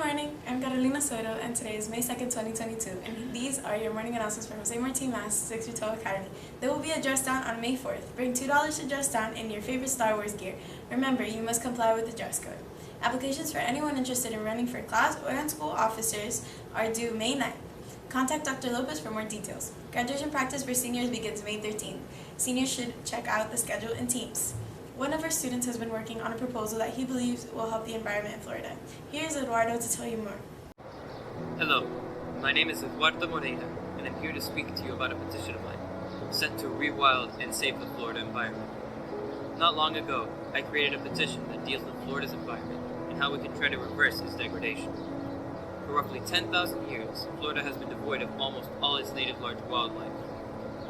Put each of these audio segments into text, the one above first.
morning, I'm Carolina Soto, and today is May 2nd, 2022, and these are your morning announcements for Jose Marti MAST 6-12 Academy. There will be a dress down on May 4th. Bring $2 to dress down in your favorite Star Wars gear. Remember, you must comply with the dress code. Applications for anyone interested in running for class or school officers are due May 9th. Contact Dr. Lopez for more details. Graduation practice for seniors begins May 13th. Seniors should check out the schedule in teams. One of our students has been working on a proposal that he believes will help the environment in Florida. Here's Eduardo to tell you more. Hello, my name is Eduardo Moreira, and I'm here to speak to you about a petition of mine, sent to rewild and save the Florida environment. Not long ago, I created a petition that deals with Florida's environment and how we can try to reverse its degradation. For roughly 10,000 years, Florida has been devoid of almost all its native large wildlife,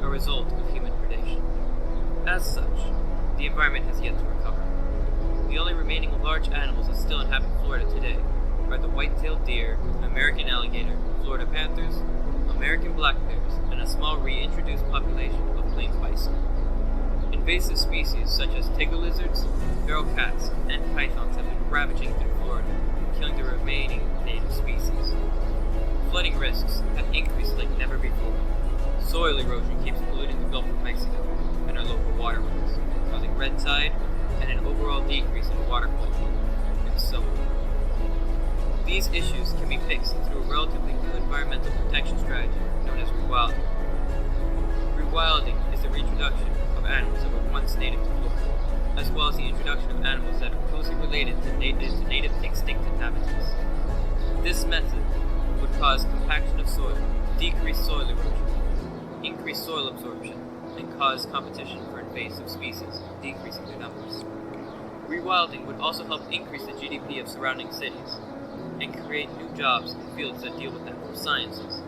a result of human predation. As such, the environment has yet to recover. The only remaining large animals that still inhabit Florida today are the white-tailed deer, American alligator, Florida panthers, American black bears, and a small reintroduced population of plains bison. Invasive species such as tiger lizards, feral cats, and pythons have been ravaging through Florida, killing the remaining native species. Flooding risks have increased like never before. Soil erosion keeps polluting the Gulf of Mexico and our local waterways, causing red tide and an overall decrease in water quality, and so on. These issues can be fixed through a relatively new environmental protection strategy known as rewilding. Rewilding is the reintroduction of animals that were once native to Florida, as well as the introduction of animals that are closely related to native extinct habitats. This method would cause compaction of soil, decrease soil erosion, increase soil absorption, and cause competition for invasive species, decreasing their numbers. Rewilding would also help increase the GDP of surrounding cities and create new jobs in fields that deal with natural sciences.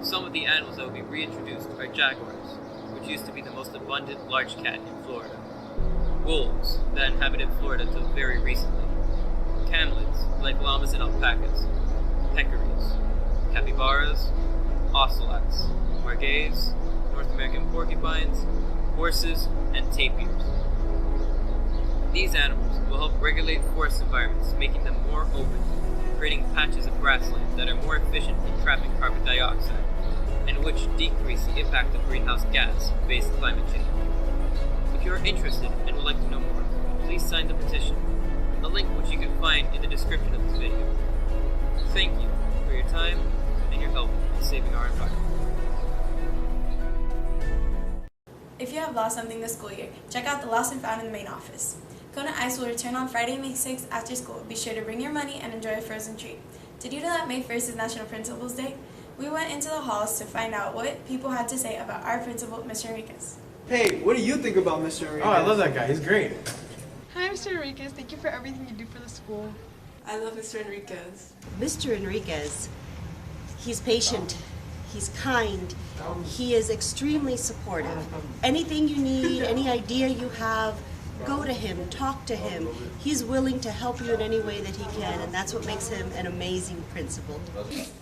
Some of the animals that will be reintroduced are jaguars, which used to be the most abundant large cat in Florida, wolves that inhabited Florida till very recently, camelids like llamas and alpacas, peccaries, capybaras, ocelots, margays, North American porcupines, horses, and tapirs. These animals will help regulate forest environments, making them more open, creating patches of grassland that are more efficient in trapping carbon dioxide, and which decrease the impact of greenhouse gas-based climate change. If you are interested and would like to know more, please sign the petition, a link which you can find in the description of this video. Thank you for your time and your help in saving our environment. If you have lost something this school year, check out the Lost and Found in the main office. Kona Ice will return on Friday, May 6th after school. Be sure to bring your money and enjoy a frozen treat. Did you know that May 1st is National Principals Day? We went into the halls to find out what people had to say about our principal, Mr. Enriquez. Hey, what do you think about Mr. Enriquez? Oh, I love that guy. He's great. Hi, Mr. Enriquez. Thank you for everything you do for the school. I love Mr. Enriquez. Mr. Enriquez, he's patient, he's kind, he is extremely supportive. Anything you need, any idea you have, go to him, talk to him. He's willing to help you in any way that he can, and that's what makes him an amazing principal.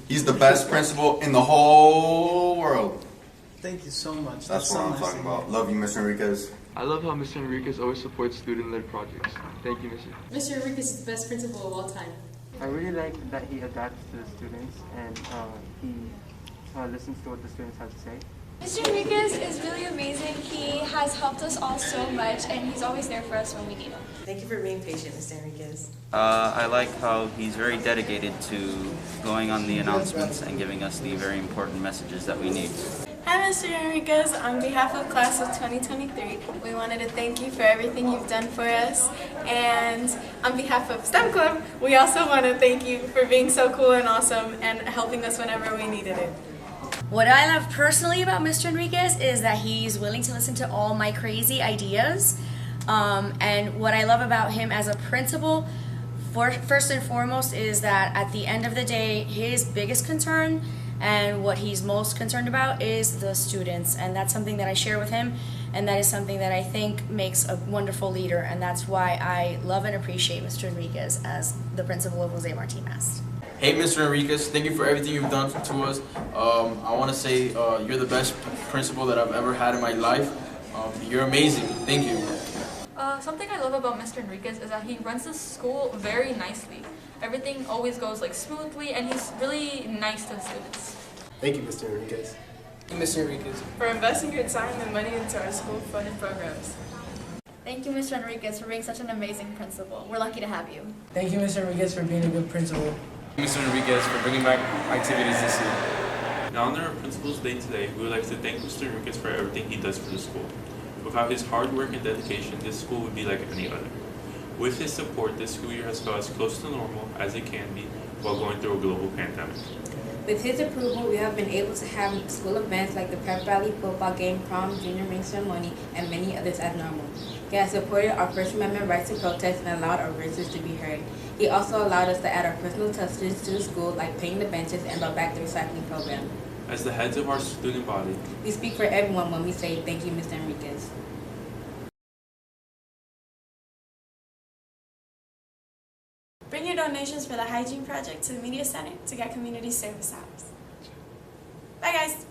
He's the best principal in the whole world. Thank you so much. That's what I'm talking about. Love you, Mr. Enriquez. I love how Mr. Enriquez always supports student-led projects. Thank you, Mr. Mr. Enriquez is the best principal of all time. I really like that he adapts to the students and he listens to what the students have to say. Mr. Enriquez is really amazing. He has helped us all so much and he's always there for us when we need him. Thank you for being patient, Mr. Enriquez. I like how he's very dedicated to going on the announcements and giving us the very important messages that we need. Hi, Mr. Enriquez. On behalf of class of 2023, we wanted to thank you for everything you've done for us. And on behalf of STEM Club, we also want to thank you for being so cool and awesome and helping us whenever we needed it. What I love personally about Mr. Enriquez is that he's willing to listen to all my crazy ideas. And what I love about him as a principal, first and foremost, is that at the end of the day, his biggest concern and what he's most concerned about is the students, and that's something that I share with him, and that is something that I think makes a wonderful leader, and that's why I love and appreciate Mr. Enriquez as the principal of Jose Marti MAST. Hey, Mr. Enriquez, thank you for everything you've done to us. I want to say you're the best principal that I've ever had in my life. You're amazing. Thank you. Something I love about Mr. Enriquez is that he runs the school very nicely. Everything always goes like smoothly, and he's really nice to the students. Thank you, Mr. Enriquez. Thank you, Mr. Enriquez, For investing your time and money into our school funded programs. Thank you, Mr. Enriquez, for being such an amazing principal. We're lucky to have you. Thank you, Mr. Enriquez, for being a good principal. Thank you, Mr. Enriquez, for bringing back activities this year. In honor of Principal's Day today, we would like to thank Mr. Enriquez for everything he does for the school. Without his hard work and dedication, this school would be like any other. With his support, this school year has felt as close to normal as it can be while going through a global pandemic. With his approval, we have been able to have school events like the Pep Rally, football game, prom, junior ring ceremony, and many others as normal. He has supported our First Amendment rights to protest and allowed our voices to be heard. He also allowed us to add our personal touches to the school, like painting the benches and brought back the recycling program. As the heads of our student body, we speak for everyone when we say thank you, Mr. Enriquez. Bring your donations for the hygiene project to the Media Center to get community service hours. Bye guys!